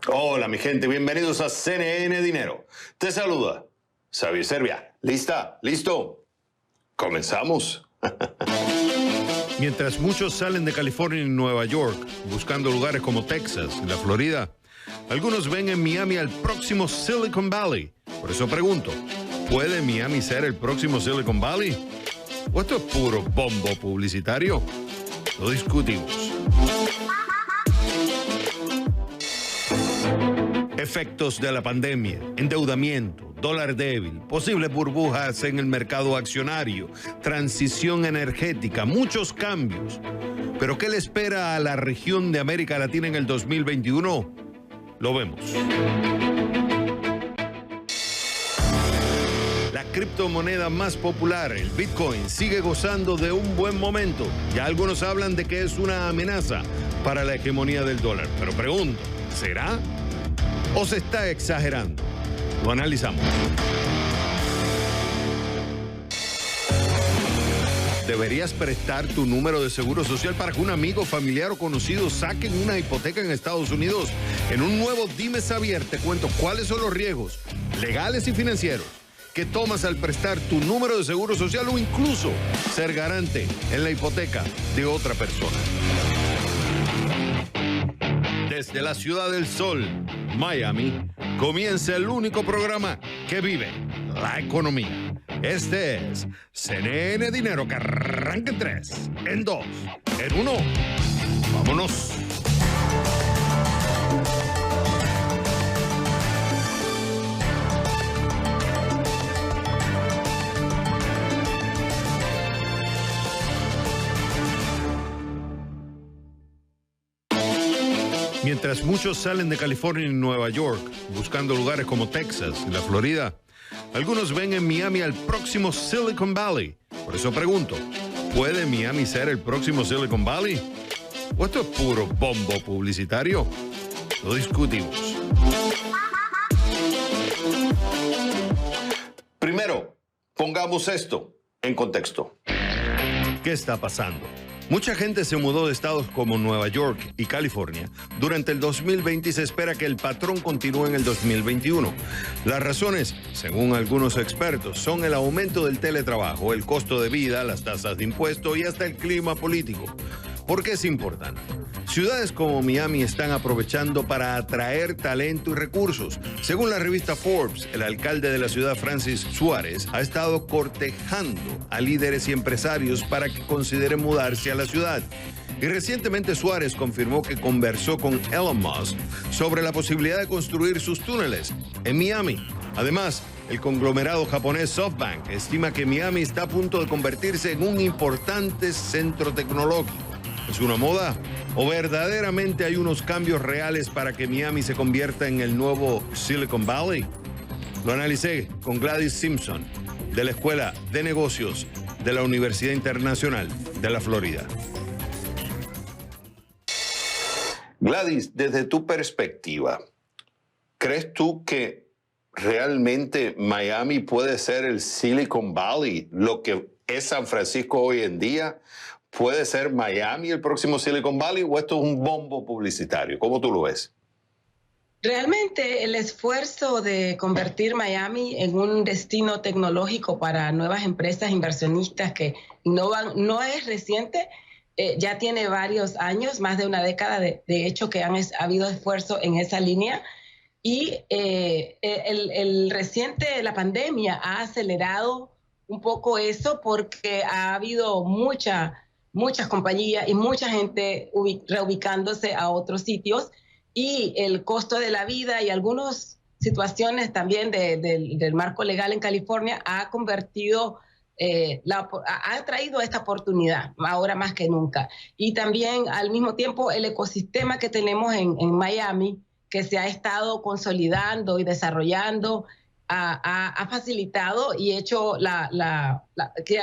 Hola mi gente, bienvenidos a CNN Dinero. Te saluda Xavier Serbia. ¿Lista? ¿Listo? Comenzamos. Mientras muchos salen de California y Nueva York buscando lugares como Texas y la Florida, algunos ven en Miami al próximo Silicon Valley. Por eso pregunto, ¿puede Miami ser el próximo Silicon Valley? ¿O esto es puro bombo publicitario? Lo discutimos. Efectos de la pandemia, endeudamiento, dólar débil, posibles burbujas en el mercado accionario, transición energética, muchos cambios. ¿Pero qué le espera a la región de América Latina en el 2021? Lo vemos. La criptomoneda más popular, el Bitcoin, sigue gozando de un buen momento. Ya algunos hablan de que es una amenaza para la hegemonía del dólar. Pero pregunto, ¿será? ¿O se está exagerando? Lo analizamos. ¿Deberías prestar tu número de seguro social para que un amigo, familiar o conocido saquen una hipoteca en Estados Unidos? En un nuevo Dime Xavier te cuento cuáles son los riesgos legales y financieros que tomas al prestar tu número de seguro social o incluso ser garante en la hipoteca de otra persona. Desde la Ciudad del Sol, Miami, comienza el único programa que vive la economía. Este es CNN Dinero, que arranca en 3, en 2, en 1. ¡Vámonos! Mientras muchos salen de California y Nueva York buscando lugares como Texas y la Florida, algunos ven en Miami al próximo Silicon Valley. Por eso pregunto, ¿puede Miami ser el próximo Silicon Valley? ¿O esto es puro bombo publicitario? Lo discutimos. Primero, pongamos esto en contexto. ¿Qué está pasando? Mucha gente se mudó de estados como Nueva York y California durante el 2020 y se espera que el patrón continúe en el 2021. Las razones, según algunos expertos, son el aumento del teletrabajo, el costo de vida, las tasas de impuesto y hasta el clima político. ¿Por qué es importante? Ciudades como Miami están aprovechando para atraer talento y recursos. Según la revista Forbes, el alcalde de la ciudad, Francis Suárez, ha estado cortejando a líderes y empresarios para que consideren mudarse a la ciudad. Y recientemente Suárez confirmó que conversó con Elon Musk sobre la posibilidad de construir sus túneles en Miami. Además, el conglomerado japonés SoftBank estima que Miami está a punto de convertirse en un importante centro tecnológico. ¿Es una moda? ¿O verdaderamente hay unos cambios reales para que Miami se convierta en el nuevo Silicon Valley? Lo analicé con Gladys Simpson, de la Escuela de Negocios de la Universidad Internacional de la Florida. Gladys, desde tu perspectiva, ¿crees tú que realmente Miami puede ser el Silicon Valley, lo que es San Francisco hoy en día? ¿Puede ser Miami el próximo Silicon Valley o esto es un bombo publicitario? ¿Cómo tú lo ves? Realmente el esfuerzo de convertir Miami en un destino tecnológico para nuevas empresas inversionistas que innovan no es reciente, ya tiene varios años, más de una década de hecho que ha habido esfuerzo en esa línea y la pandemia ha acelerado un poco eso porque ha habido muchas compañías y mucha gente reubicándose a otros sitios y el costo de la vida y algunas situaciones también del marco legal en California ha convertido, ha traído esta oportunidad ahora más que nunca. Y también al mismo tiempo el ecosistema que tenemos en Miami, que se ha estado consolidando y desarrollando, ha facilitado y hecho ha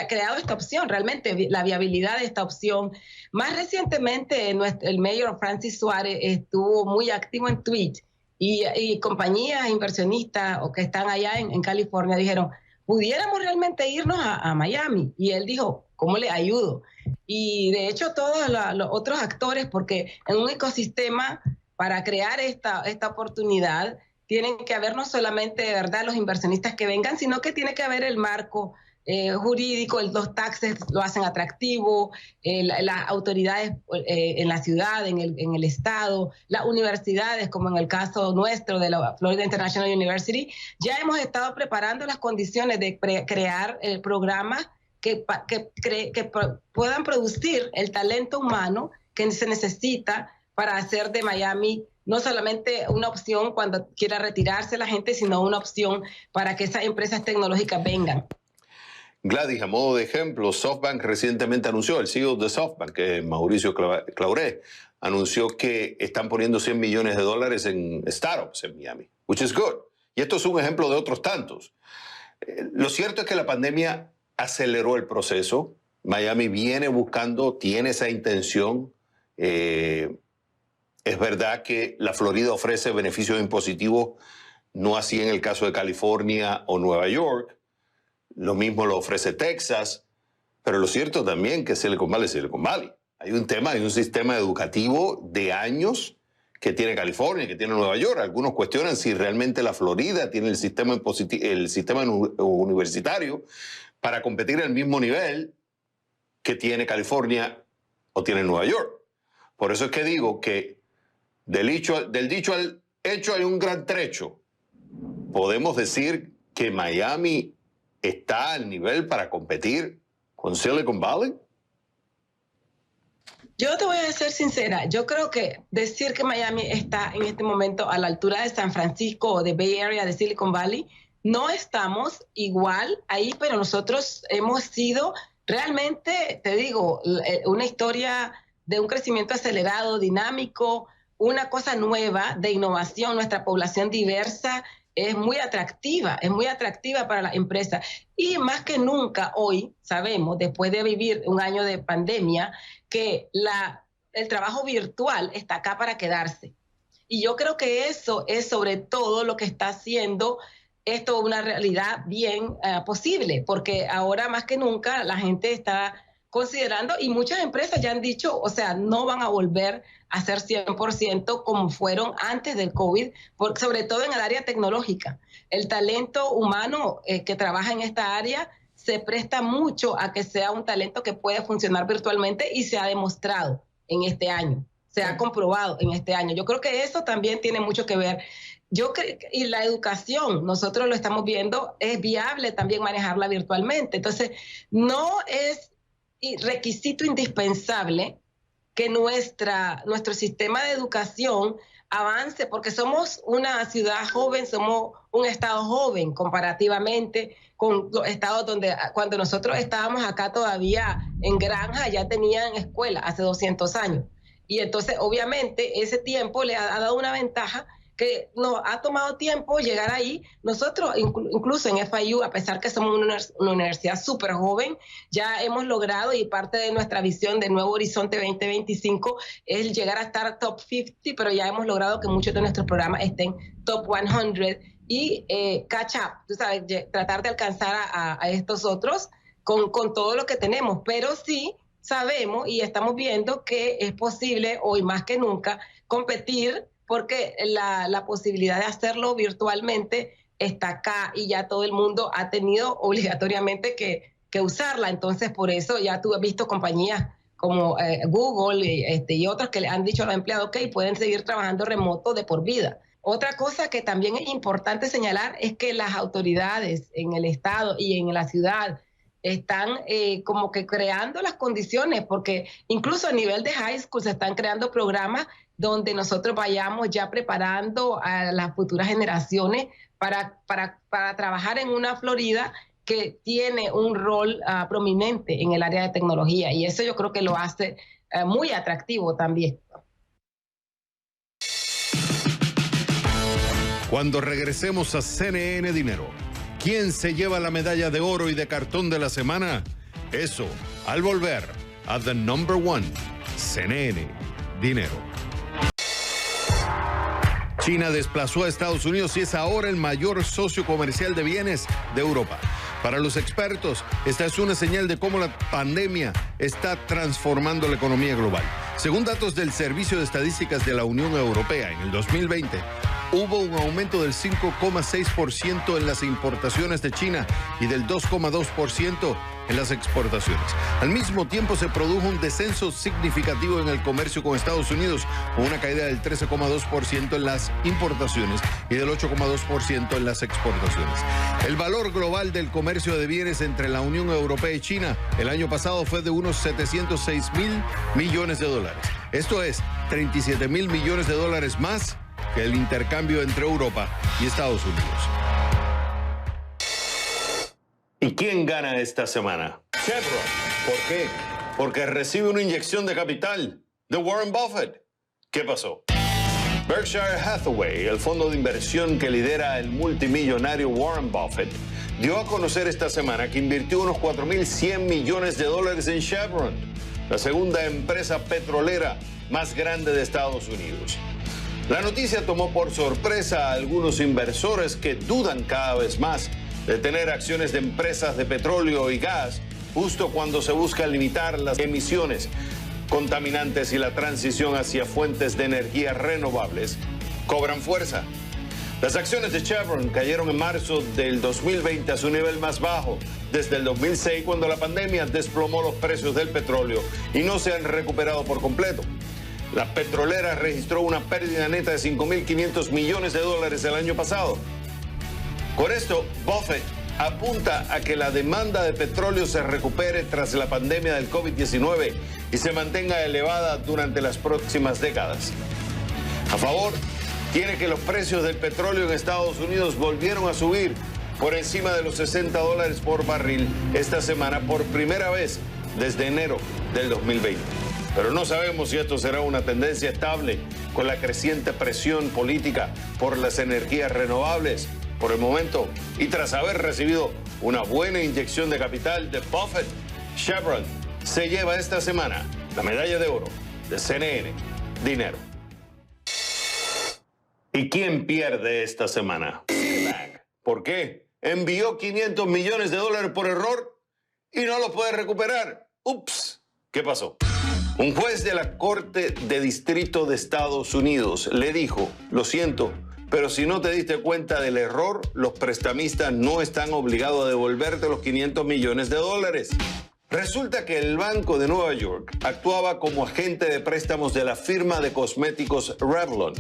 creado esta opción, realmente la viabilidad de esta opción. Más recientemente, el mayor Francis Suárez estuvo muy activo en Twitter y compañías inversionistas o que están allá en California dijeron, pudiéramos realmente irnos a Miami. Y él dijo, ¿cómo le ayudo? Y de hecho todos los otros actores, porque en un ecosistema para crear esta oportunidad, tienen que haber no solamente de verdad los inversionistas que vengan, sino que tiene que haber el marco jurídico, los taxes lo hacen atractivo, las autoridades en la ciudad, en el estado, las universidades, como en el caso nuestro de la Florida International University, ya hemos estado preparando las condiciones de crear programas que puedan producir el talento humano que se necesita para hacer de Miami no solamente una opción cuando quiera retirarse la gente, sino una opción para que esas empresas tecnológicas vengan. Gladys, a modo de ejemplo, SoftBank recientemente anunció, el CEO de SoftBank, que es Mauricio Claure, anunció que están poniendo $100 millones en startups en Miami, which is good. Y esto es un ejemplo de otros tantos. Lo cierto es que la pandemia aceleró el proceso. Miami viene buscando, tiene esa intención. Es verdad que la Florida ofrece beneficios impositivos, no así en el caso de California o Nueva York. Lo mismo lo ofrece Texas. Pero lo cierto también que Silicon Valley es Silicon Valley. Hay un sistema educativo de años que tiene California, que tiene Nueva York. Algunos cuestionan si realmente la Florida tiene el sistema universitario para competir al mismo nivel que tiene California o tiene Nueva York. Por eso es que digo que del dicho al hecho hay un gran trecho. Podemos decir que Miami está al nivel para competir con Silicon Valley. Yo te voy a ser sincera, yo creo que decir que Miami está en este momento a la altura de San Francisco o de Bay Area, de Silicon Valley, no estamos igual ahí, pero nosotros hemos sido realmente, te digo, una historia de un crecimiento acelerado, dinámico, una cosa nueva de innovación. Nuestra población diversa es muy atractiva para la empresa. Y más que nunca hoy sabemos, después de vivir un año de pandemia, que el trabajo virtual está acá para quedarse. Y yo creo que eso es sobre todo lo que está haciendo esto una realidad bien posible, porque ahora más que nunca la gente está considerando, y muchas empresas ya han dicho, o sea, no van a volver a ser 100% como fueron antes del COVID, sobre todo en el área tecnológica. El talento humano que trabaja en esta área se presta mucho a que sea un talento que puede funcionar virtualmente y se ha demostrado en este año, se ha comprobado en este año. Yo creo que eso también tiene mucho que ver. Y la educación, nosotros lo estamos viendo, es viable también manejarla virtualmente. Entonces, no es requisito indispensable que nuestro sistema de educación avance, porque somos una ciudad joven, somos un estado joven comparativamente con los estados donde cuando nosotros estábamos acá todavía en granja ya tenían escuela hace 200 años. Y entonces obviamente ese tiempo le ha dado una ventaja que nos ha tomado tiempo llegar ahí. Nosotros, incluso en FIU, a pesar que somos una universidad súper joven, ya hemos logrado, y parte de nuestra visión de Nuevo Horizonte 2025 es llegar a estar top 50, pero ya hemos logrado que muchos de nuestros programas estén top 100 y catch up, tú sabes, tratar de alcanzar a estos otros con todo lo que tenemos. Pero sí sabemos y estamos viendo que es posible hoy más que nunca competir, porque la posibilidad de hacerlo virtualmente está acá y ya todo el mundo ha tenido obligatoriamente que usarla. Entonces, por eso ya tú has visto compañías como Google y otras que le han dicho a los empleados, ok, pueden seguir trabajando remoto de por vida. Otra cosa que también es importante señalar es que las autoridades en el estado y en la ciudad están como que creando las condiciones, porque incluso a nivel de high school se están creando programas donde nosotros vayamos ya preparando a las futuras generaciones para trabajar en una Florida que tiene un rol prominente en el área de tecnología, y eso yo creo que lo hace muy atractivo también. Cuando regresemos a CNN Dinero, ¿quién se lleva la medalla de oro y de cartón de la semana? Eso, al volver a The Number One, CNN Dinero. China desplazó a Estados Unidos y es ahora el mayor socio comercial de bienes de Europa. Para los expertos, esta es una señal de cómo la pandemia está transformando la economía global. Según datos del Servicio de Estadísticas de la Unión Europea, en el 2020 hubo un aumento del 5,6% en las importaciones de China y del 2,2% en las exportaciones. Al mismo tiempo se produjo un descenso significativo en el comercio con Estados Unidos, con una caída del 13,2% en las importaciones y del 8,2% en las exportaciones. El valor global del comercio de bienes entre la Unión Europea y China el año pasado fue de unos 706.000 millones de dólares. Esto es 37.000 millones de dólares más que el intercambio entre Europa y Estados Unidos. ¿Y quién gana esta semana? Chevron. ¿Por qué? Porque recibe una inyección de capital de Warren Buffett. ¿Qué pasó? Berkshire Hathaway, el fondo de inversión que lidera el multimillonario Warren Buffett, dio a conocer esta semana que invirtió unos 4.100 millones de dólares en Chevron, la segunda empresa petrolera más grande de Estados Unidos. La noticia tomó por sorpresa a algunos inversores que dudan cada vez más de tener acciones de empresas de petróleo y gas justo cuando se busca limitar las emisiones contaminantes y la transición hacia fuentes de energía renovables cobran fuerza. Las acciones de Chevron cayeron en marzo del 2020 a su nivel más bajo desde el 2006, cuando la pandemia desplomó los precios del petróleo y no se han recuperado por completo. La petrolera registró una pérdida neta de 5.500 millones de dólares el año pasado. Con esto, Buffett apunta a que la demanda de petróleo se recupere tras la pandemia del COVID-19 y se mantenga elevada durante las próximas décadas. A favor, tiene que los precios del petróleo en Estados Unidos volvieron a subir por encima de los $60 por barril esta semana por primera vez desde enero del 2020. Pero no sabemos si esto será una tendencia estable con la creciente presión política por las energías renovables. Por el momento, y tras haber recibido una buena inyección de capital de Buffett, Chevron se lleva esta semana la medalla de oro de CNN Dinero. ¿Y quién pierde esta semana? Citibank. ¿Por qué? Envió 500 millones de dólares por error y no lo puede recuperar. ¡Ups! ¿Qué pasó? Un juez de la Corte de Distrito de Estados Unidos le dijo: lo siento, pero si no te diste cuenta del error, los prestamistas no están obligados a devolverte los 500 millones de dólares. Resulta que el Banco de Nueva York actuaba como agente de préstamos de la firma de cosméticos Revlon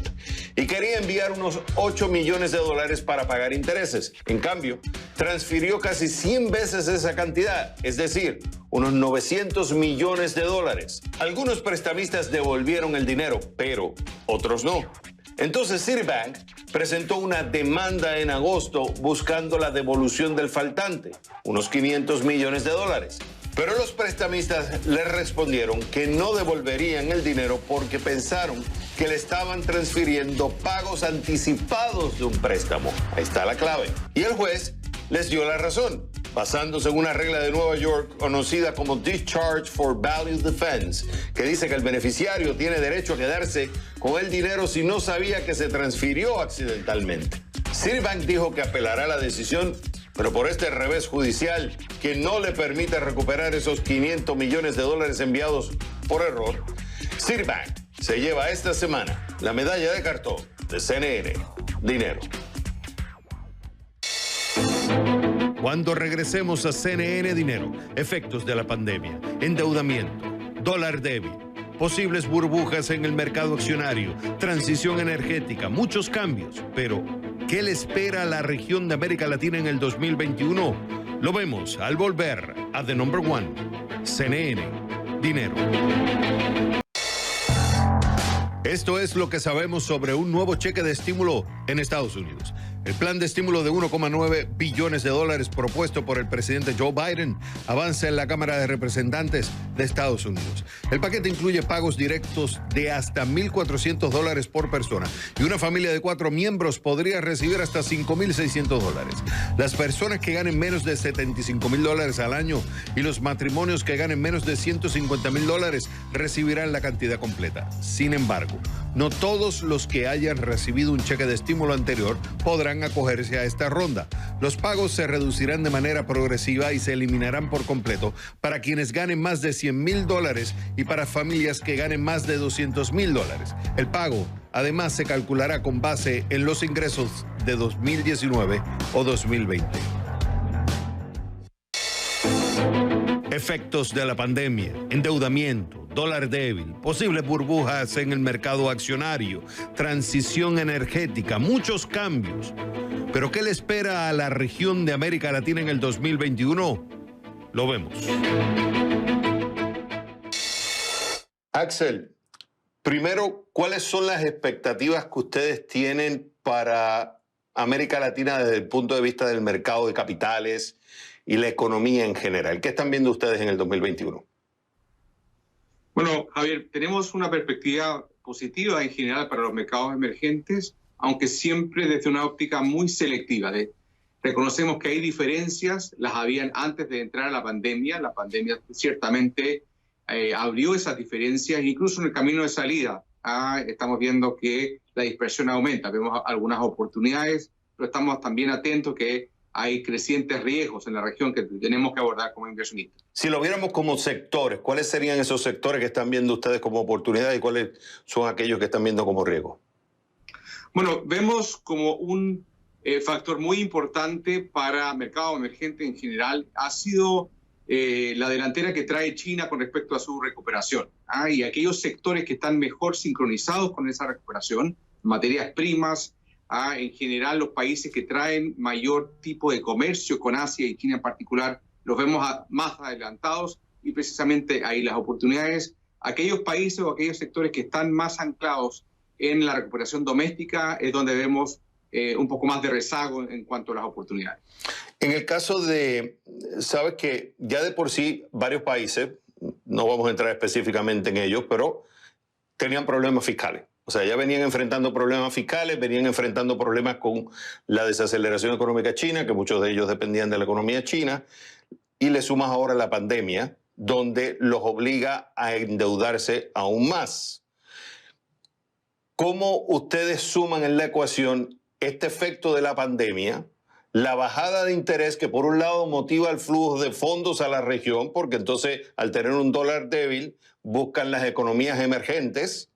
y quería enviar unos 8 millones de dólares para pagar intereses. En cambio, transfirió casi 100 veces esa cantidad, es decir, unos 900 millones de dólares. Algunos prestamistas devolvieron el dinero, pero otros no. Entonces Citibank presentó una demanda en agosto buscando la devolución del faltante, unos 500 millones de dólares. Pero los prestamistas le respondieron que no devolverían el dinero porque pensaron que le estaban transfiriendo pagos anticipados de un préstamo. Ahí está la clave. Y el juez les dio la razón, basándose en una regla de Nueva York conocida como Discharge for Value Defense, que dice que el beneficiario tiene derecho a quedarse con el dinero si no sabía que se transfirió accidentalmente. Citibank dijo que apelará la decisión, pero por este revés judicial que no le permite recuperar esos 500 millones de dólares enviados por error, Citibank se lleva esta semana la medalla de cartón de CNN Dinero. Cuando regresemos a CNN Dinero, efectos de la pandemia, endeudamiento, dólar débil, posibles burbujas en el mercado accionario, transición energética, muchos cambios. Pero, ¿qué le espera a la región de América Latina en el 2021? Lo vemos al volver a The Number One, CNN Dinero. Esto es lo que sabemos sobre un nuevo cheque de estímulo en Estados Unidos. El plan de estímulo de 1,9 billones de dólares propuesto por el presidente Joe Biden avanza en la Cámara de Representantes de Estados Unidos. El paquete incluye pagos directos de hasta $1,400 por persona y una familia de 4 miembros podría recibir hasta $5,600. Las personas que ganen menos de $75,000 al año y los matrimonios que ganen menos de $150,000 recibirán la cantidad completa. Sin embargo, No todos los que hayan recibido un cheque de estímulo anterior podrán acogerse a esta ronda. Los pagos se reducirán de manera progresiva y se eliminarán por completo para quienes ganen más de $100,000 y para familias que ganen más de $200,000. El pago, además, se calculará con base en los ingresos de 2019 o 2020. Efectos de la pandemia, endeudamiento, dólar débil, posibles burbujas en el mercado accionario, transición energética, muchos cambios. ¿Pero qué le espera a la región de América Latina en el 2021? Lo vemos. Axel, primero, ¿cuáles son las expectativas que ustedes tienen para América Latina desde el punto de vista del mercado de capitales y la economía en general? ¿Qué están viendo ustedes en el 2021? Bueno, Javier, tenemos una perspectiva positiva en general para los mercados emergentes, aunque siempre desde una óptica muy selectiva. Reconocemos que hay diferencias, las habían antes de entrar a la pandemia. La pandemia ciertamente abrió esas diferencias, incluso en el camino de salida. Estamos viendo que la dispersión aumenta, vemos algunas oportunidades, pero estamos también atentos que hay crecientes riesgos en la región que tenemos que abordar como inversionistas. Si lo viéramos como sectores, ¿cuáles serían esos sectores que están viendo ustedes como oportunidades y cuáles son aquellos que están viendo como riesgo? Bueno, vemos como un factor muy importante para mercado emergente en general ha sido la delantera que trae China con respecto a su recuperación. Y aquellos sectores que están mejor sincronizados con esa recuperación, materias primas, en general los países que traen mayor tipo de comercio con Asia y China en particular, los vemos más adelantados y precisamente ahí las oportunidades, aquellos países o aquellos sectores que están más anclados en la recuperación doméstica es donde vemos un poco más de rezago en cuanto a las oportunidades. En el caso de, sabes que ya de por sí varios países, no vamos a entrar específicamente en ellos, pero tenían problemas fiscales. O sea, ya venían enfrentando problemas fiscales, venían enfrentando problemas con la desaceleración económica china, que muchos de ellos dependían de la economía china, y le sumas ahora la pandemia, donde los obliga a endeudarse aún más. ¿Cómo ustedes suman en la ecuación este efecto de la pandemia, la bajada de interés que por un lado motiva el flujo de fondos a la región, porque entonces al tener un dólar débil buscan las economías emergentes,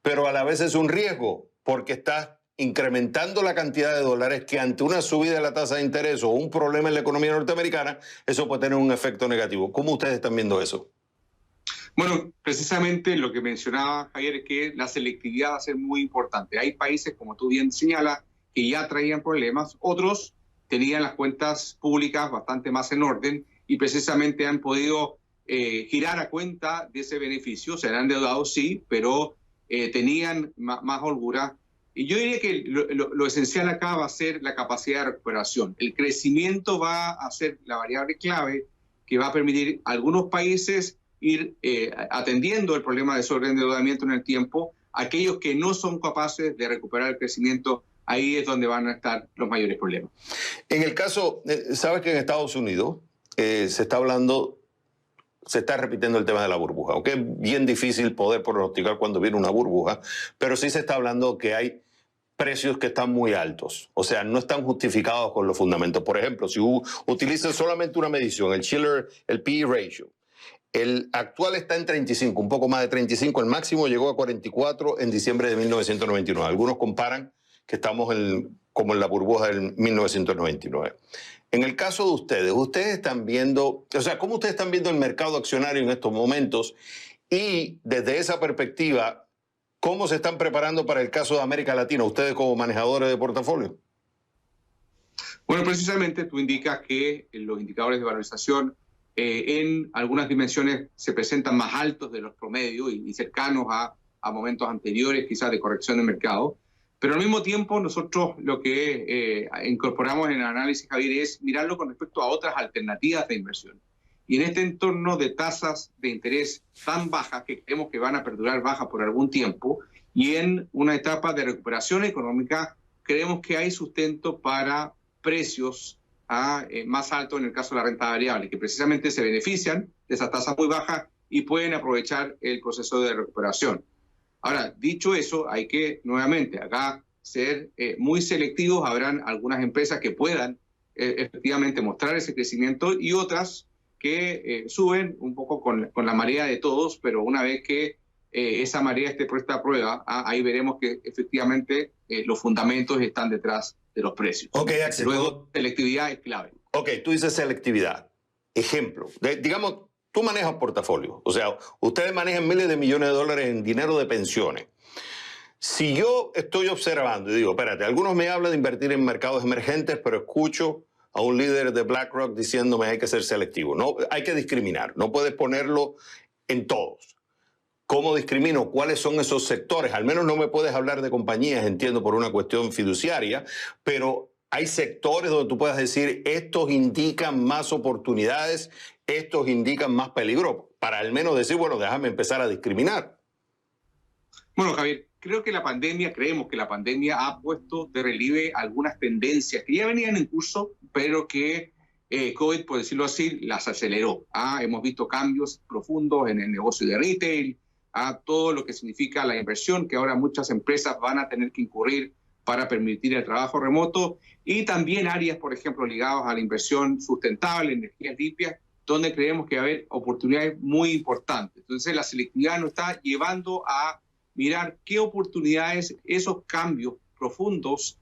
pero a la vez es un riesgo porque estás incrementando la cantidad de dólares que ante una subida de la tasa de interés o un problema en la economía norteamericana, eso puede tener un efecto negativo? ¿Cómo ustedes están viendo eso? Bueno, precisamente lo que mencionaba Javier es que la selectividad va a ser muy importante. Hay países, como tú bien señalas, que ya traían problemas, otros tenían las cuentas públicas bastante más en orden y precisamente han podido girar a cuenta de ese beneficio. Se han endeudado, sí, pero tenían más holgura. Y yo diría que lo esencial acá va a ser la capacidad de recuperación. El crecimiento va a ser la variable clave que va a permitir a algunos países ir atendiendo el problema de sobreendeudamiento en el tiempo. Aquellos que no son capaces de recuperar el crecimiento, ahí es donde van a estar los mayores problemas. En el caso, sabes que en Estados Unidos se está repitiendo el tema de la burbuja, aunque es bien difícil poder pronosticar cuando viene una burbuja, pero sí se está hablando que hay precios que están muy altos, o sea, no están justificados con los fundamentos. Por ejemplo, si utilizas solamente una medición, el Shiller, el PE ratio, el actual está en 35, un poco más de 35, el máximo llegó a 44 en diciembre de 1999. Algunos comparan que estamos como en la burbuja del 1999. En el caso de ustedes están viendo, o sea, ¿cómo ustedes están viendo el mercado accionario en estos momentos? Y desde esa perspectiva, ¿cómo se están preparando para el caso de América Latina, ustedes como manejadores de portafolio? Bueno, precisamente tú indicas que los indicadores de valorización en algunas dimensiones se presentan más altos de los promedios y cercanos a momentos anteriores, quizás de corrección de mercado. Pero al mismo tiempo nosotros lo que incorporamos en el análisis, Javier, es mirarlo con respecto a otras alternativas de inversión. Y en este entorno de tasas de interés tan bajas, que creemos que van a perdurar bajas por algún tiempo, y en una etapa de recuperación económica, creemos que hay sustento para precios más altos en el caso de la renta variable, que precisamente se benefician de esas tasas muy bajas y pueden aprovechar el proceso de recuperación. Ahora, dicho eso, hay que nuevamente acá ser muy selectivos. Habrán algunas empresas que puedan efectivamente mostrar ese crecimiento y otras que suben un poco con la marea de todos, pero una vez que esa marea esté puesta a prueba, ahí veremos que efectivamente los fundamentos están detrás de los precios. Ok, Axel. Luego, selectividad es clave. Ok, tú dices selectividad. Ejemplo, digamos, tú manejas portafolio, o sea, ustedes manejan miles de millones de dólares en dinero de pensiones. Si yo estoy observando y digo, espérate, algunos me hablan de invertir en mercados emergentes, pero escucho a un líder de BlackRock diciéndome hay que ser selectivo, no, hay que discriminar, no puedes ponerlo en todos. ¿Cómo discrimino? ¿Cuáles son esos sectores? Al menos no me puedes hablar de compañías, entiendo, por una cuestión fiduciaria, pero hay sectores donde tú puedas decir estos indican más oportunidades, estos indican más peligro, para al menos decir, bueno, déjame empezar a discriminar. Bueno, Javier, creemos que la pandemia ha puesto de relieve algunas tendencias que ya venían en curso, pero que COVID, por decirlo así, las aceleró. Hemos visto cambios profundos en el negocio de retail, todo lo que significa la inversión, que ahora muchas empresas van a tener que incurrir para permitir el trabajo remoto, y también áreas, por ejemplo, ligadas a la inversión sustentable, energías limpias, donde creemos que va a haber oportunidades muy importantes. Entonces, la selectividad nos está llevando a mirar qué oportunidades, esos cambios profundos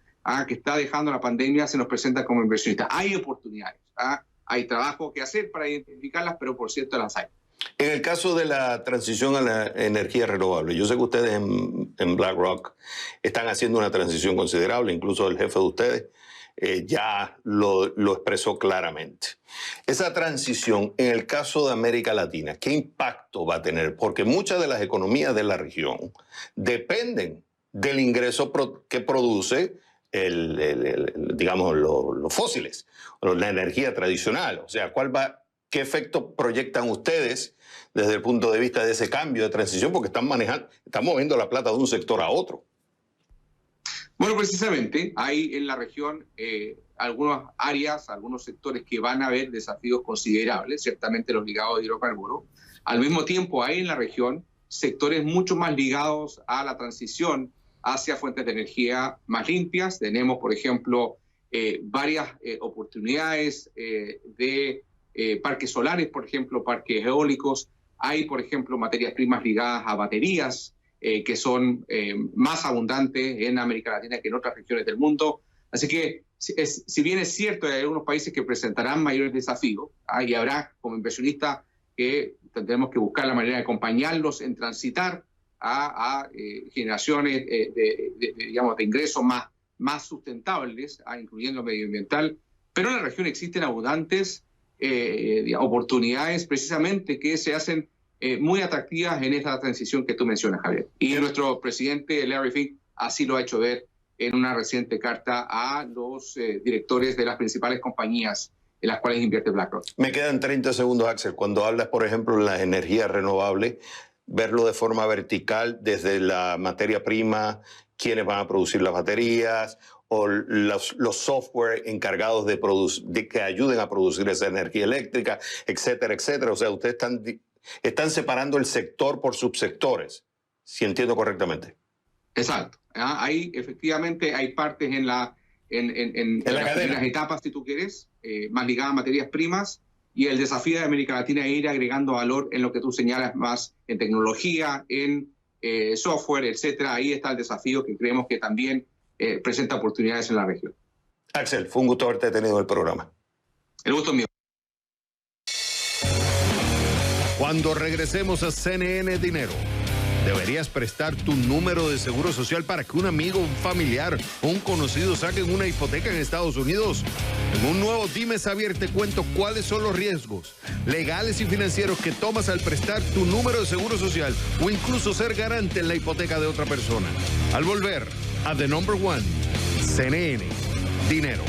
que está dejando la pandemia se nos presenta como inversionistas. Hay oportunidades, hay trabajo que hacer para identificarlas, pero por cierto las hay. En el caso de la transición a la energía renovable, yo sé que ustedes en BlackRock están haciendo una transición considerable, incluso el jefe de ustedes ya lo expresó claramente. Esa transición, en el caso de América Latina, ¿qué impacto va a tener? Porque muchas de las economías de la región dependen del ingreso que produce digamos, los fósiles, la energía tradicional. O sea, ¿qué efecto proyectan ustedes desde el punto de vista de ese cambio de transición? Porque están moviendo la plata de un sector a otro. Bueno, precisamente hay en la región algunas áreas, algunos sectores que van a haber desafíos considerables, ciertamente los ligados a hidrocarburos. Al mismo tiempo hay en la región sectores mucho más ligados a la transición hacia fuentes de energía más limpias. Tenemos, por ejemplo, varias oportunidades de parques solares, por ejemplo, parques eólicos. Hay, por ejemplo, materias primas ligadas a baterías, que son más abundantes en América Latina que en otras regiones del mundo. Así que, si bien es cierto, hay algunos países que presentarán mayores desafíos, y habrá como inversionistas que tendremos que buscar la manera de acompañarlos en transitar a generaciones digamos, de ingresos más sustentables, incluyendo medioambiental. Pero en la región existen abundantes oportunidades precisamente que se hacen muy atractivas en esta transición que tú mencionas, Javier. Y nuestro presidente, Larry Fink, así lo ha hecho ver en una reciente carta a los directores de las principales compañías en las cuales invierte BlackRock. Me quedan 30 segundos, Axel. Cuando hablas, por ejemplo, de las energías renovables, verlo de forma vertical desde la materia prima, quiénes van a producir las baterías, o los software encargados de que ayuden a producir esa energía eléctrica, etcétera, etcétera. O sea, ustedes están separando el sector por subsectores, si entiendo correctamente. Exacto. Efectivamente hay partes en las primeras etapas, si tú quieres, más ligadas a materias primas, y el desafío de América Latina es ir agregando valor en lo que tú señalas más en tecnología, en software, etcétera. Ahí está el desafío que creemos que también presenta oportunidades en la región. Axel, fue un gusto haberte tenido en el programa. El gusto es mío. Cuando regresemos a CNN Dinero, deberías prestar tu número de seguro social para que un amigo, un familiar o un conocido saquen una hipoteca en Estados Unidos. En un nuevo Dime Xavier te cuento cuáles son los riesgos legales y financieros que tomas al prestar tu número de seguro social o incluso ser garante en la hipoteca de otra persona. Al volver a The Number One, CNN Dinero.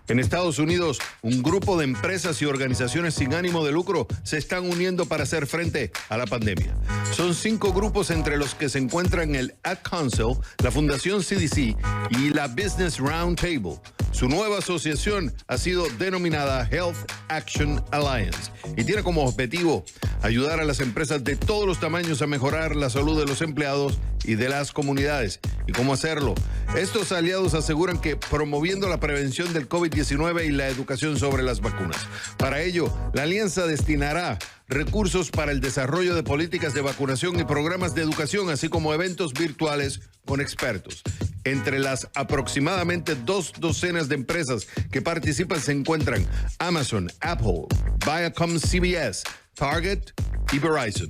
En Estados Unidos, un grupo de empresas y organizaciones sin ánimo de lucro se están uniendo para hacer frente a la pandemia. Son 5 grupos entre los que se encuentran el Ad Council, la Fundación CDC y la Business Roundtable. Su nueva asociación ha sido denominada Health Action Alliance y tiene como objetivo ayudar a las empresas de todos los tamaños a mejorar la salud de los empleados y de las comunidades. ¿Y cómo hacerlo? Estos aliados aseguran que promoviendo la prevención del COVID-19 y la educación sobre las vacunas. Para ello, la alianza destinará recursos para el desarrollo de políticas de vacunación y programas de educación, así como eventos virtuales con expertos. Entre las aproximadamente 2 docenas de empresas que participan se encuentran Amazon, Apple, Viacom CBS, Target y Verizon.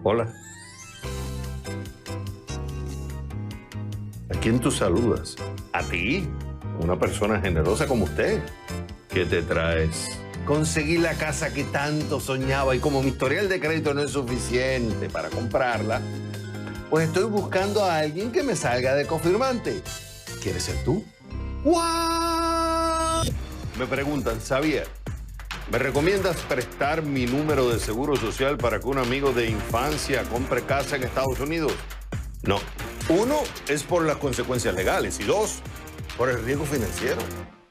Hola. ¿A quién tú saludas? ¿A ti? Una persona generosa como usted. ¿Qué te traes? Conseguí la casa que tanto soñaba y como mi historial de crédito no es suficiente para comprarla, pues estoy buscando a alguien que me salga de confirmante. ¿Quieres ser tú? ¡Guau! Me preguntan, Xavier, ¿me recomiendas prestar mi número de seguro social para que un amigo de infancia compre casa en Estados Unidos? No. 1, es por las consecuencias legales y 2, por el riesgo financiero.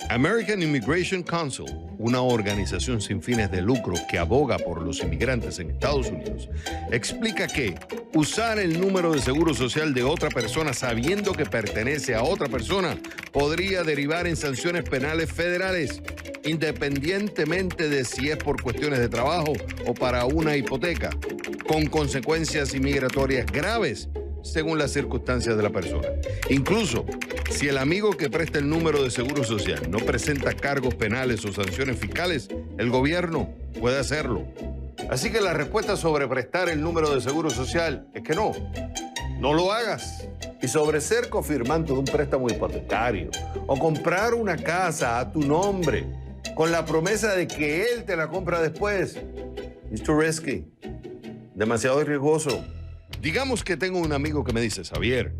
American Immigration Council, una organización sin fines de lucro que aboga por los inmigrantes en Estados Unidos, explica que usar el número de seguro social de otra persona sabiendo que pertenece a otra persona podría derivar en sanciones penales federales, independientemente de si es por cuestiones de trabajo o para una hipoteca, con consecuencias inmigratorias graves según las circunstancias de la persona. Incluso, si el amigo que presta el número de seguro social no presenta cargos penales o sanciones fiscales, el gobierno puede hacerlo. Así que la respuesta sobre prestar el número de seguro social es que no lo hagas. Y sobre ser confirmante de un préstamo hipotecario o comprar una casa a tu nombre con la promesa de que él te la compra después, it's too risky, demasiado riesgoso. Digamos que tengo un amigo que me dice, Xavier,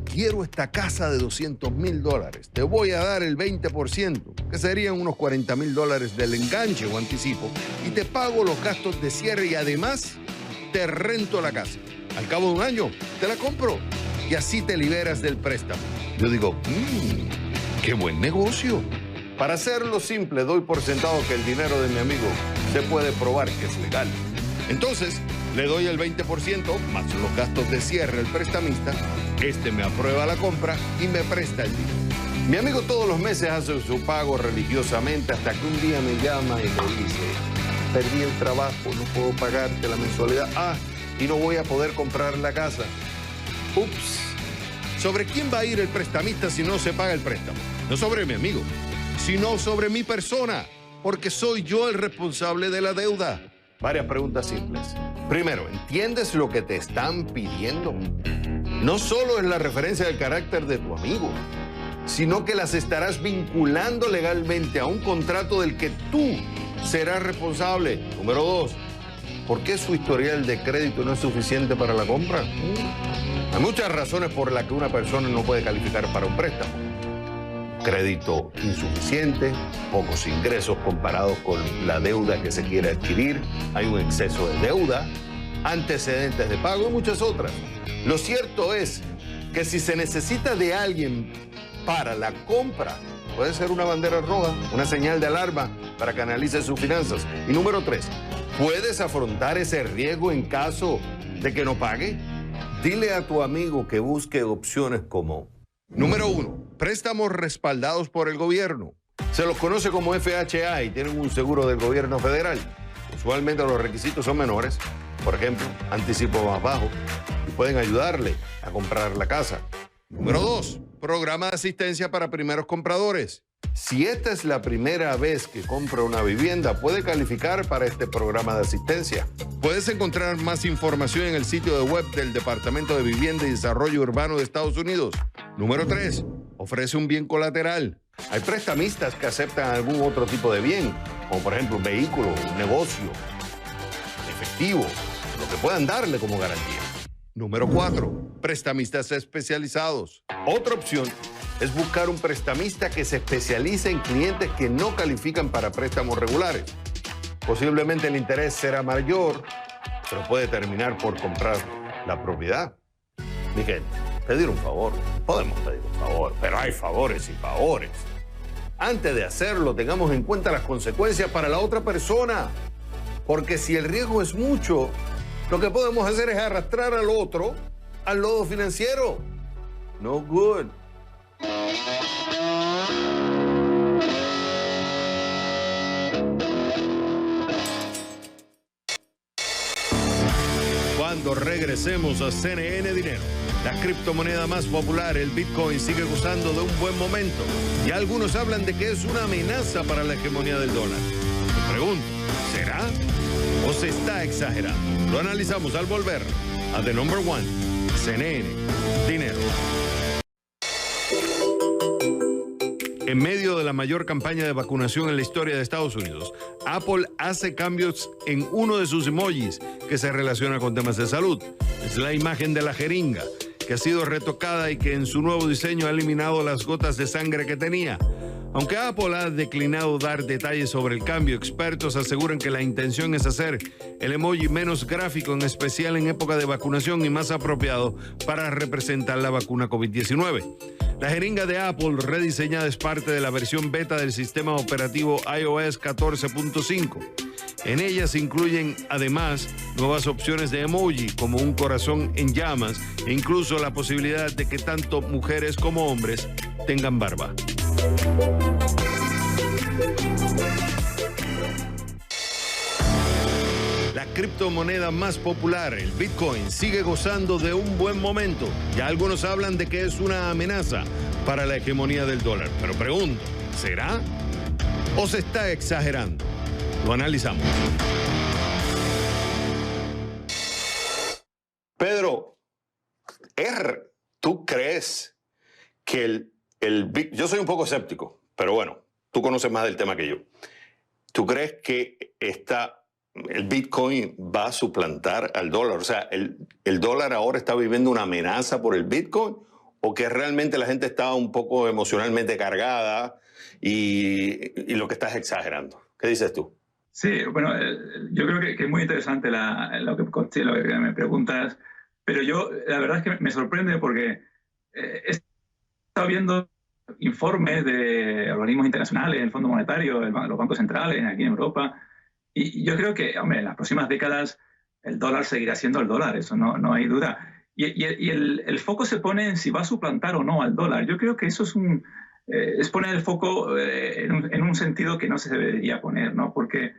quiero esta casa de $200,000. Te voy a dar el 20%, que serían unos $40,000 del enganche o anticipo, y te pago los gastos de cierre y además te rento la casa. Al cabo de un año, te la compro y así te liberas del préstamo. Yo digo, qué buen negocio. Para hacerlo simple, doy por sentado que el dinero de mi amigo se puede probar que es legal. Entonces, le doy el 20% más los gastos de cierre al prestamista, este me aprueba la compra y me presta el dinero. Mi amigo todos los meses hace su pago religiosamente hasta que un día me llama y me dice, perdí el trabajo, no puedo pagarte la mensualidad, y no voy a poder comprar la casa. Ups. ¿Sobre quién va a ir el prestamista si no se paga el préstamo? No sobre mi amigo, sino sobre mi persona, porque soy yo el responsable de la deuda. Varias preguntas simples. Primero, ¿entiendes lo que te están pidiendo? No solo es la referencia del carácter de tu amigo, sino que las estarás vinculando legalmente a un contrato del que tú serás responsable. Número 2, ¿por qué su historial de crédito no es suficiente para la compra? Hay muchas razones por las que una persona no puede calificar para un préstamo. Crédito insuficiente, pocos ingresos comparados con la deuda que se quiere adquirir, hay un exceso de deuda, antecedentes de pago y muchas otras. Lo cierto es que si se necesita de alguien para la compra, puede ser una bandera roja, una señal de alarma para que analice sus finanzas. Y número 3, ¿puedes afrontar ese riesgo en caso de que no pague? Dile a tu amigo que busque opciones como: número 1, préstamos respaldados por el gobierno. Se los conoce como FHA y tienen un seguro del gobierno federal. Usualmente los requisitos son menores, por ejemplo, anticipo más bajo, y pueden ayudarle a comprar la casa. Número 2, programa de asistencia para primeros compradores. Si esta es la primera vez que compra una vivienda, puede calificar para este programa de asistencia. Puedes encontrar más información en el sitio de web del Departamento de Vivienda y Desarrollo Urbano de Estados Unidos. Número 3, ofrece un bien colateral. Hay prestamistas que aceptan algún otro tipo de bien, como por ejemplo un vehículo, un negocio, efectivo, lo que puedan darle como garantía. Número 4, prestamistas especializados. Otra opción es buscar un prestamista que se especialice en clientes que no califican para préstamos regulares. Posiblemente el interés será mayor, pero puede terminar por comprarlo. la propiedad. Mi gente, pedir un favor, podemos pedir un favor, pero hay favores y favores. Antes de hacerlo, tengamos en cuenta las consecuencias para la otra persona. Porque si el riesgo es mucho, lo que podemos hacer es arrastrar al otro al lodo financiero. No good. Cuando regresemos a CNN Dinero, la criptomoneda más popular, el Bitcoin, sigue gozando de un buen momento. Y algunos hablan de que es una amenaza para la hegemonía del dólar. Me pregunto, ¿será o se está exagerando? Lo analizamos al volver a The Number One, CNN Dinero. En medio de la mayor campaña de vacunación en la historia de Estados Unidos, Apple hace cambios en uno de sus emojis que se relaciona con temas de salud. Es la imagen de la jeringa, que ha sido retocada y que en su nuevo diseño ha eliminado las gotas de sangre que tenía. Aunque Apple ha declinado dar detalles sobre el cambio, expertos aseguran que la intención es hacer el emoji menos gráfico, en especial en época de vacunación, y más apropiado para representar la vacuna COVID-19. La jeringa de Apple rediseñada es parte de la versión beta del sistema operativo iOS 14.5. En ella se incluyen además nuevas opciones de emoji como un corazón en llamas e incluso la posibilidad de que tanto mujeres como hombres tengan barba. La criptomoneda más popular, el Bitcoin, sigue gozando de un buen momento. Ya algunos hablan de que es una amenaza para la hegemonía del dólar. Pero pregunto, ¿será o se está exagerando? Lo analizamos. Pedro, ¿tú crees que yo soy un poco escéptico, pero bueno, tú conoces más del tema que yo. ¿Tú crees que el Bitcoin va a suplantar al dólar? O sea, ¿el dólar ahora está viviendo una amenaza por el Bitcoin? ¿O que realmente la gente está un poco emocionalmente cargada y lo que estás exagerando? ¿Qué dices tú? Sí, bueno, yo creo que es muy interesante lo que me preguntas, pero yo la verdad es que me sorprende porque he estado viendo informes de organismos internacionales, el Fondo Monetario, los bancos centrales aquí en Europa, y yo creo que, hombre, en las próximas décadas el dólar seguirá siendo el dólar, eso no hay duda. Y el foco se pone en si va a suplantar o no al dólar. Yo creo que eso es poner el foco en un sentido que no se debería poner, ¿no? Porque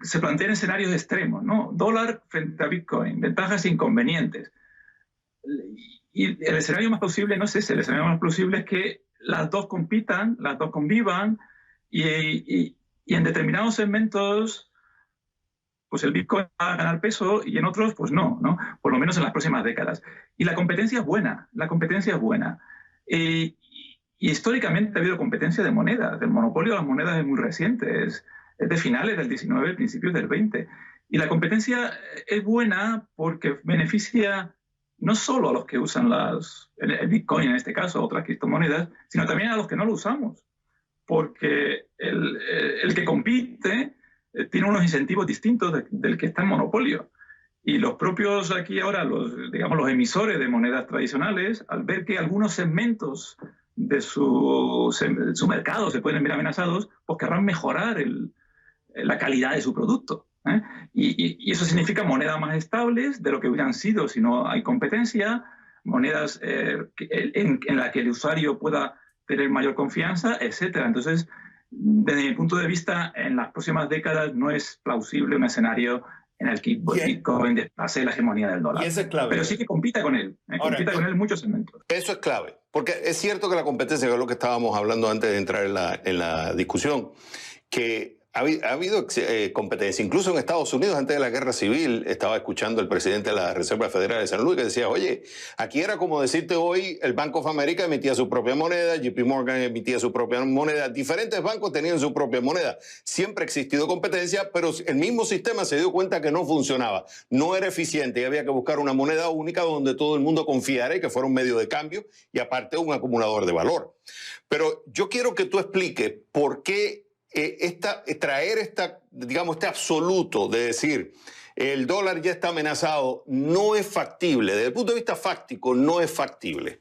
se plantean escenarios extremos, ¿no? Dólar frente a Bitcoin, ventajas e inconvenientes. Y el escenario más plausible no es ese. El escenario más plausible es que las dos compitan, las dos convivan y en determinados segmentos pues el Bitcoin va a ganar peso y en otros pues no, por lo menos en las próximas décadas. Y la competencia es buena, Y históricamente ha habido competencia de monedas. El monopolio de las monedas es muy reciente, es de finales del 19, principios del 20. Y la competencia es buena porque beneficia no solo a los que usan el Bitcoin en este caso, otras criptomonedas, sino también a los que no lo usamos. Porque el que compite tiene unos incentivos distintos del que está en monopolio. Y los propios aquí ahora, los emisores de monedas tradicionales, al ver que algunos segmentos de su mercado se pueden ver amenazados, pues querrán mejorar la calidad de su producto. Y eso significa monedas más estables de lo que hubieran sido si no hay competencia, monedas en las que el usuario pueda tener mayor confianza, etcétera. Entonces, desde mi punto de vista, en las próximas décadas no es plausible un escenario en el que Bitcoin desplase la hegemonía del dólar. Y eso es clave. Pero sí que compita con él. Compita con él en muchos segmentos. Eso es clave. Porque es cierto que la competencia, que es lo que estábamos hablando antes de entrar en la discusión, que ha habido competencia. Incluso en Estados Unidos, antes de la guerra civil, estaba escuchando el presidente de la Reserva Federal de San Luis que decía, oye, aquí era como decirte hoy, el Bank of America emitía su propia moneda, JP Morgan emitía su propia moneda, diferentes bancos tenían su propia moneda. Siempre ha existido competencia, pero el mismo sistema se dio cuenta que no funcionaba, no era eficiente y había que buscar una moneda única donde todo el mundo confiara y que fuera un medio de cambio y aparte un acumulador de valor. Pero yo quiero que tú expliques por qué traer este absoluto de decir el dólar ya está amenazado, no es factible. Desde el punto de vista fáctico, no es factible.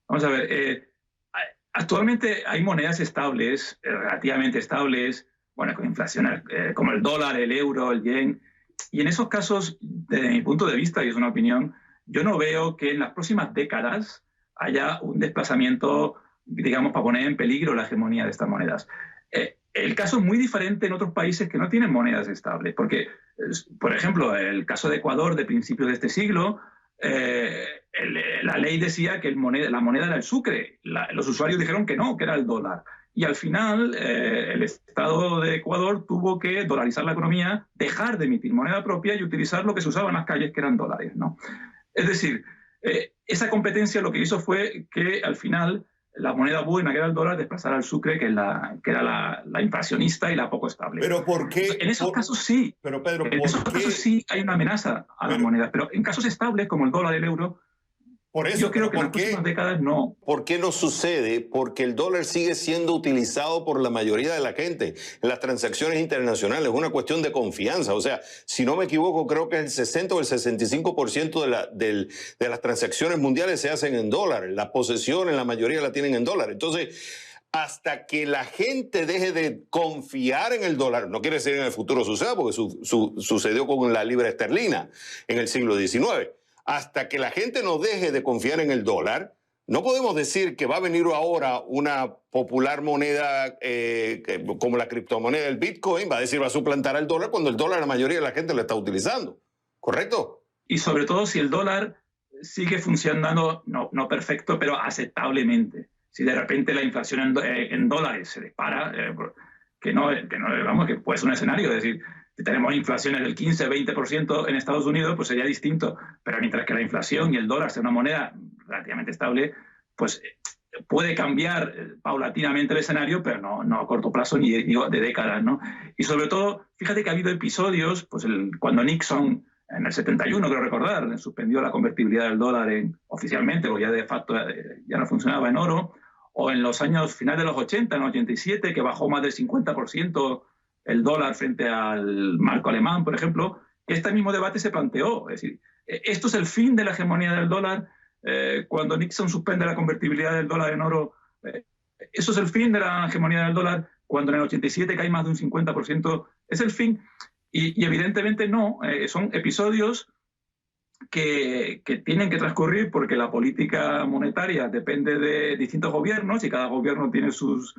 Vamos a ver, actualmente hay monedas estables, relativamente estables, bueno, con inflación como el dólar, el euro, el yen. Y en esos casos, desde mi punto de vista, y es una opinión, yo no veo que en las próximas décadas haya un desplazamiento, digamos, para poner en peligro la hegemonía de estas monedas. El caso es muy diferente en otros países que no tienen monedas estables, porque, por ejemplo, el caso de Ecuador de principios de este siglo, la ley decía que la moneda era el sucre. Los usuarios dijeron que no, que era el dólar. Y al final el Estado de Ecuador tuvo que dolarizar la economía, dejar de emitir moneda propia y utilizar lo que se usaba en las calles, que eran dólares, ¿no? Es decir, esa competencia lo que hizo fue que al final la moneda buena, que era el dólar, desplazara al sucre, que era la inflacionista y la poco estable. ¿Pero por qué? En esos casos sí. Pero Pedro, en esos casos sí hay una amenaza a la moneda. Pero en casos estables, como el dólar y el euro, por eso, yo creo que en las próximas décadas no. ¿Por qué no sucede? Porque el dólar sigue siendo utilizado por la mayoría de la gente en las transacciones internacionales. Es una cuestión de confianza. O sea, si no me equivoco, creo que el 60 o el 65% de las transacciones mundiales se hacen en dólares. Las posesiones, la mayoría la tienen en dólares. Entonces, hasta que la gente deje de confiar en el dólar, no quiere decir en el futuro suceda, porque sucedió con la libra esterlina en el siglo XIX. Hasta que la gente no deje de confiar en el dólar, no podemos decir que va a venir ahora una popular moneda como la criptomoneda del Bitcoin, va a suplantar al dólar cuando el dólar la mayoría de la gente lo está utilizando. ¿Correcto? Y sobre todo si el dólar sigue funcionando, no perfecto, pero aceptablemente. Si de repente la inflación en dólares se dispara, que puede ser un escenario, es decir, si tenemos inflaciones del 15-20% en Estados Unidos, pues sería distinto. Pero mientras que la inflación y el dólar sea una moneda relativamente estable, pues puede cambiar paulatinamente el escenario, pero no a corto plazo ni de décadas, ¿no? Y sobre todo, fíjate que ha habido episodios, pues cuando Nixon, en el 71, creo recordar, suspendió la convertibilidad del dólar oficialmente, porque ya de facto ya no funcionaba en oro, o en los años finales de los 80, en el 87, que bajó más del 50% el dólar frente al marco alemán, por ejemplo, este mismo debate se planteó. Es decir, esto es el fin de la hegemonía del dólar. Cuando Nixon suspende la convertibilidad del dólar en oro, eso es el fin de la hegemonía del dólar. Cuando en el 87 cae más de un 50%, es el fin. Y evidentemente no, son episodios que tienen que transcurrir porque la política monetaria depende de distintos gobiernos y cada gobierno tiene sus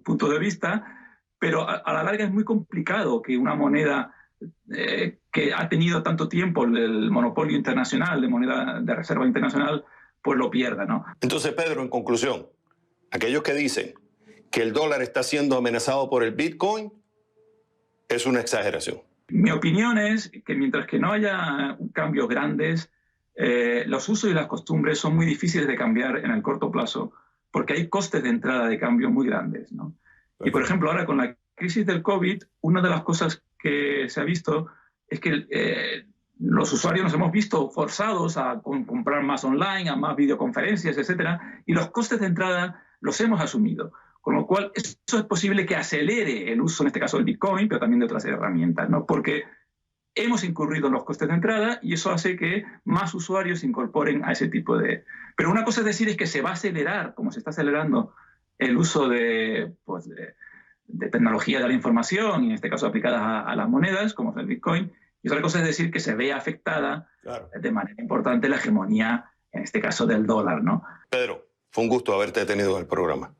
puntos de vista. Pero a la larga es muy complicado que una moneda que ha tenido tanto tiempo el monopolio internacional de moneda de reserva internacional, pues lo pierda, ¿no? Entonces, Pedro, en conclusión, aquellos que dicen que el dólar está siendo amenazado por el Bitcoin es una exageración. Mi opinión es que mientras que no haya cambios grandes, los usos y las costumbres son muy difíciles de cambiar en el corto plazo porque hay costes de entrada de cambio muy grandes, ¿no? Y, por ejemplo, ahora con la crisis del COVID, una de las cosas que se ha visto es que los usuarios nos hemos visto forzados a comprar más online, a más videoconferencias, etcétera, y los costes de entrada los hemos asumido. Con lo cual, eso es posible que acelere el uso, en este caso del Bitcoin, pero también de otras herramientas, ¿no? Porque hemos incurrido en los costes de entrada y eso hace que más usuarios se incorporen a ese tipo de... Pero una cosa es decir es que se va a acelerar, como se está acelerando el uso de tecnología de la información, y en este caso aplicadas a las monedas, como es el Bitcoin. Y otra cosa es decir que se ve afectada de manera importante la hegemonía, en este caso del dólar, ¿no? Pedro, fue un gusto haberte tenido en el programa.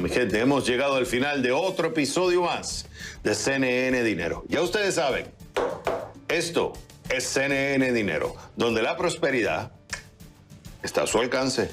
mi gente, hemos llegado al final de otro episodio más de CNN Dinero. Ya ustedes saben, esto es CNN Dinero, donde la prosperidad está a su alcance.